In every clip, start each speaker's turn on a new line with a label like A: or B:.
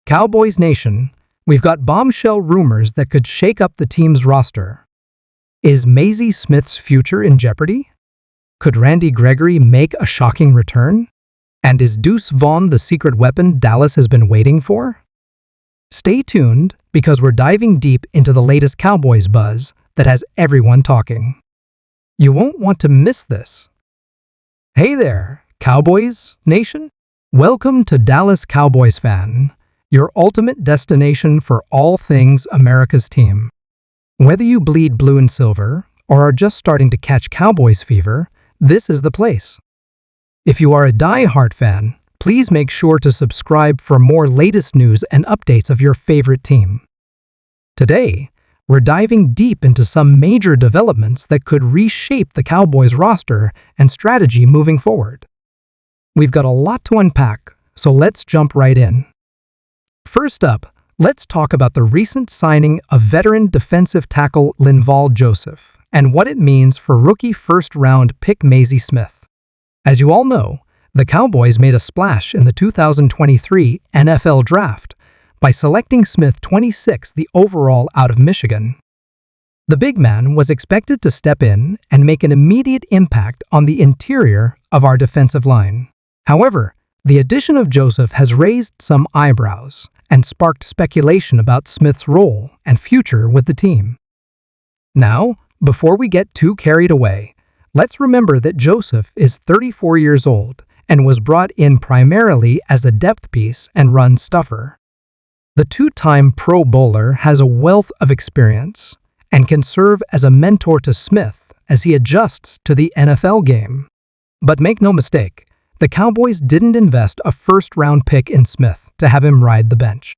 A: Cowboys Nation, we've got bombshell rumors that could shake up the team's roster. Is Mazi Smith's future in jeopardy? Could Randy Gregory make a shocking return? And is Deuce Vaughn the secret weapon Dallas has been waiting for? Stay tuned, because we're diving deep into the latest Cowboys buzz that has everyone talking. You won't want to miss this. Hey there, Cowboys Nation. Welcome to Dallas Cowboys Fan, your ultimate destination for all things America's team. Whether you bleed blue and silver or are just starting to catch Cowboys fever, this is the place. If you are a die-hard fan, please make sure to subscribe for more latest news and updates of your favorite team. Today, we're diving deep into some major developments that could reshape the Cowboys roster and strategy moving forward. We've got a lot to unpack, so let's jump right in. First up, let's talk about the recent signing of veteran defensive tackle Linval Joseph and what it means for rookie first-round pick Mazi Smith. As you all know, the Cowboys made a splash in the 2023 NFL Draft by selecting Smith 26th the overall out of Michigan. The big man was expected to step in and make an immediate impact on the interior of our defensive line. However, the addition of Joseph has raised some eyebrows and sparked speculation about Smith's role and future with the team. Now, before we get too carried away, let's remember that Joseph is 34 years old and was brought in primarily as a depth piece and run stuffer. The two-time Pro Bowler has a wealth of experience and can serve as a mentor to Smith as he adjusts to the NFL game. But make no mistake, the Cowboys didn't invest a first-round pick in Smith to have him ride the bench.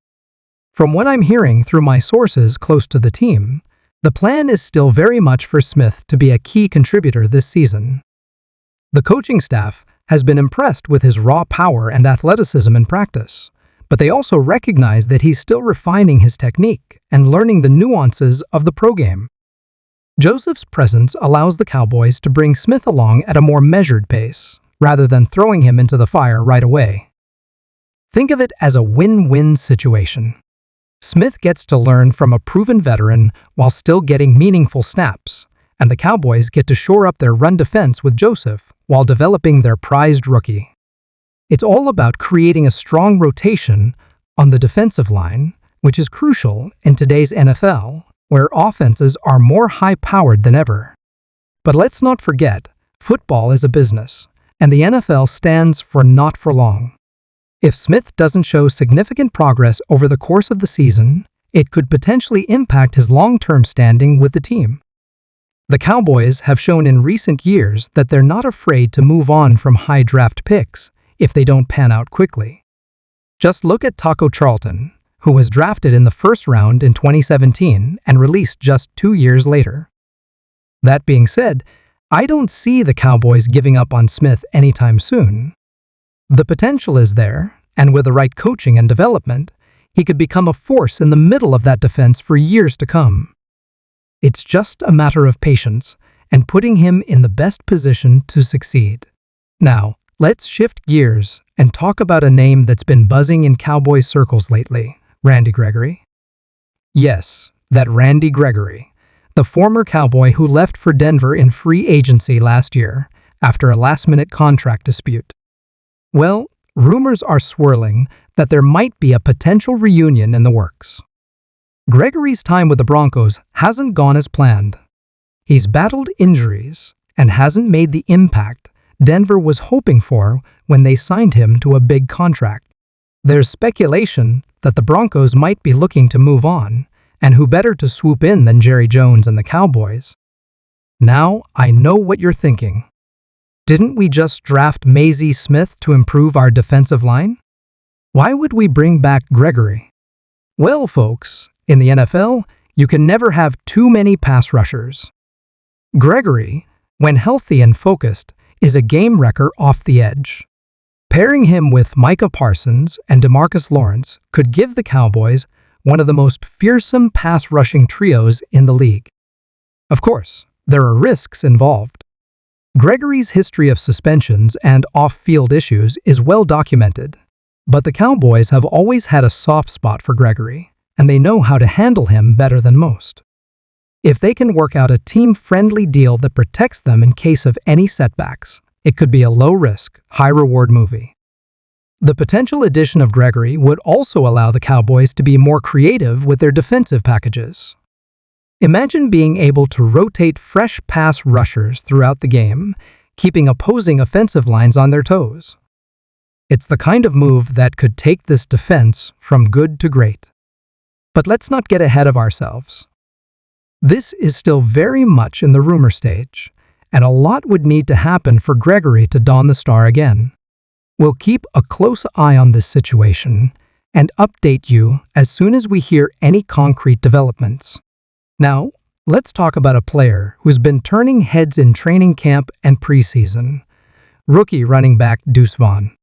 A: From what I'm hearing through my sources close to the team, the plan is still very much for Smith to be a key contributor this season. The coaching staff has been impressed with his raw power and athleticism in practice, but they also recognize that he's still refining his technique and learning the nuances of the pro game. Joseph's presence allows the Cowboys to bring Smith along at a more measured pace, rather than throwing him into the fire right away. Think of it as a win-win situation. Smith gets to learn from a proven veteran while still getting meaningful snaps, and the Cowboys get to shore up their run defense with Joseph while developing their prized rookie. It's all about creating a strong rotation on the defensive line, which is crucial in today's NFL, where offenses are more high-powered than ever. But let's not forget, football is a business, and the NFL stands for not for long. If Smith doesn't show significant progress over the course of the season, it could potentially impact his long-term standing with the team. The Cowboys have shown in recent years that they're not afraid to move on from high draft picks if they don't pan out quickly. Just look at Taco Charlton, who was drafted in the first round in 2017 and released just 2 years later. That being said, I don't see the Cowboys giving up on Smith anytime soon. The potential is there, and with the right coaching and development, he could become a force in the middle of that defense for years to come. It's just a matter of patience and putting him in the best position to succeed. Now, let's shift gears and talk about a name that's been buzzing in Cowboys circles lately, Randy Gregory. Yes, that Randy Gregory, the former Cowboy who left for Denver in free agency last year after a last-minute contract dispute. Well, rumors are swirling that there might be a potential reunion in the works. Gregory's time with the Broncos hasn't gone as planned. He's battled injuries and hasn't made the impact Denver was hoping for when they signed him to a big contract. There's speculation that the Broncos might be looking to move on, and who better to swoop in than Jerry Jones and the Cowboys? Now, I know what you're thinking. Didn't we just draft Mazi Smith to improve our defensive line? Why would we bring back Gregory? Well, folks, in the NFL, you can never have too many pass rushers. Gregory, when healthy and focused, is a game wrecker off the edge. Pairing him with Micah Parsons and DeMarcus Lawrence could give the Cowboys one of the most fearsome pass-rushing trios in the league. Of course, there are risks involved. Gregory's history of suspensions and off-field issues is well documented, But the Cowboys have always had a soft spot for Gregory, and they know how to handle him better than most. If they can work out a team-friendly deal that protects them in case of any setbacks, it could be a low-risk, high-reward movie. The potential addition of Gregory would also allow the Cowboys to be more creative with their defensive packages. Imagine being able to rotate fresh pass rushers throughout the game, keeping opposing offensive lines on their toes. It's the kind of move that could take this defense from good to great. But let's not get ahead of ourselves. This is still very much in the rumor stage, and a lot would need to happen for Gregory to don the star again. We'll keep a close eye on this situation and update you as soon as we hear any concrete developments. Now, let's talk about a player who's been turning heads in training camp and preseason. Rookie running back Deuce Vaughn.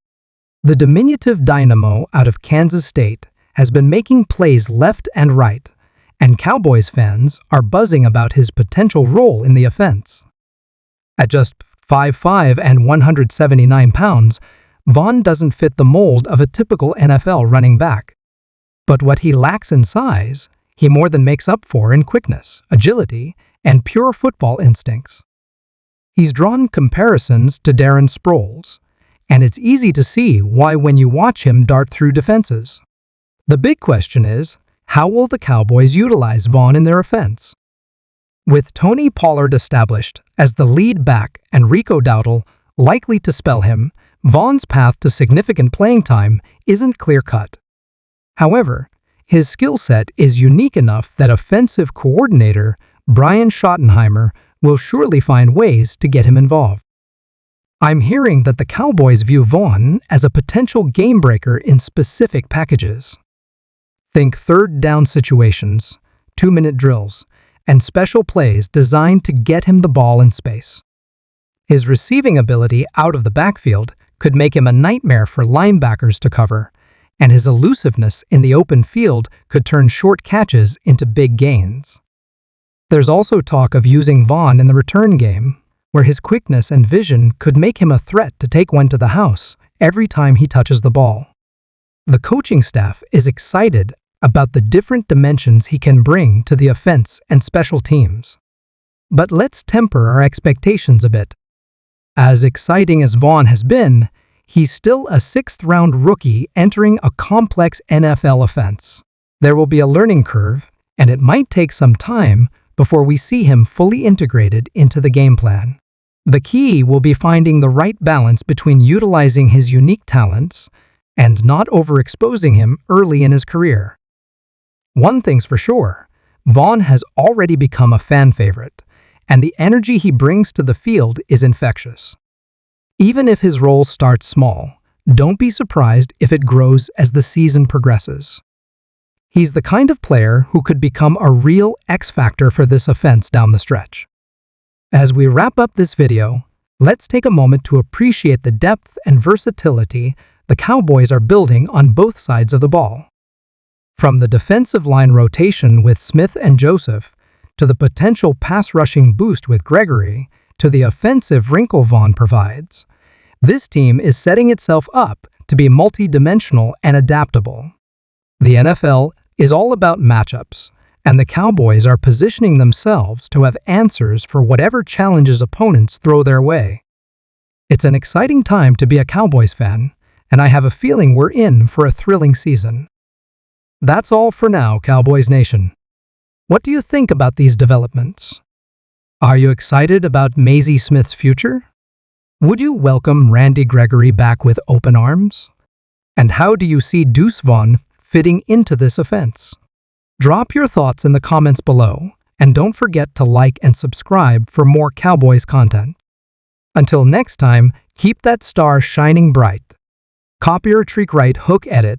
A: The diminutive dynamo out of Kansas State has been making plays left and right, and Cowboys fans are buzzing about his potential role in the offense. At just 5'5" and 179 pounds, Vaughn doesn't fit the mold of a typical NFL running back. But what he lacks in size, he more than makes up for in quickness, agility, and pure football instincts. He's drawn comparisons to Darren Sproles, and it's easy to see why when you watch him dart through defenses. The big question is, how will the Cowboys utilize Vaughn in their offense? With Tony Pollard established as the lead back and Rico Dowdle likely to spell him, Vaughn's path to significant playing time isn't clear-cut. However, his skill set is unique enough that offensive coordinator Brian Schottenheimer will surely find ways to get him involved. I'm hearing that the Cowboys view Vaughn as a potential game-breaker in specific packages. Think third down situations, 2-minute drills, and special plays designed to get him the ball in space. His receiving ability out of the backfield could make him a nightmare for linebackers to cover, and his elusiveness in the open field could turn short catches into big gains. There's also talk of using Vaughn in the return game, where his quickness and vision could make him a threat to take one to the house every time he touches the ball. The coaching staff is excited about the different dimensions he can bring to the offense and special teams. But let's temper our expectations a bit. As exciting as Vaughn has been, he's still a sixth-round rookie entering a complex NFL offense. There will be a learning curve, and it might take some time before we see him fully integrated into the game plan. The key will be finding the right balance between utilizing his unique talents and not overexposing him early in his career. One thing's for sure, Vaughn has already become a fan favorite, and the energy he brings to the field is infectious. Even if his role starts small, don't be surprised if it grows as the season progresses. He's the kind of player who could become a real X-factor for this offense down the stretch. As we wrap up this video, let's take a moment to appreciate the depth and versatility the Cowboys are building on both sides of the ball. From the defensive line rotation with Smith and Joseph, to the potential pass-rushing boost with Gregory, to the offensive wrinkle Vaughn provides, this team is setting itself up to be multi-dimensional and adaptable. The NFL is all about matchups, and the Cowboys are positioning themselves to have answers for whatever challenges opponents throw their way. It's an exciting time to be a Cowboys fan, and I have a feeling we're in for a thrilling season. That's all for now, Cowboys Nation. What do you think about these developments? Are you excited about Mazi Smith's future? Would you welcome Randy Gregory back with open arms? And how do you see Deuce Vaughn fitting into this offense? Drop your thoughts in the comments below, and don't forget to like and subscribe for more Cowboys content. Until next time, keep that star shining bright. Copy or trick right hook edit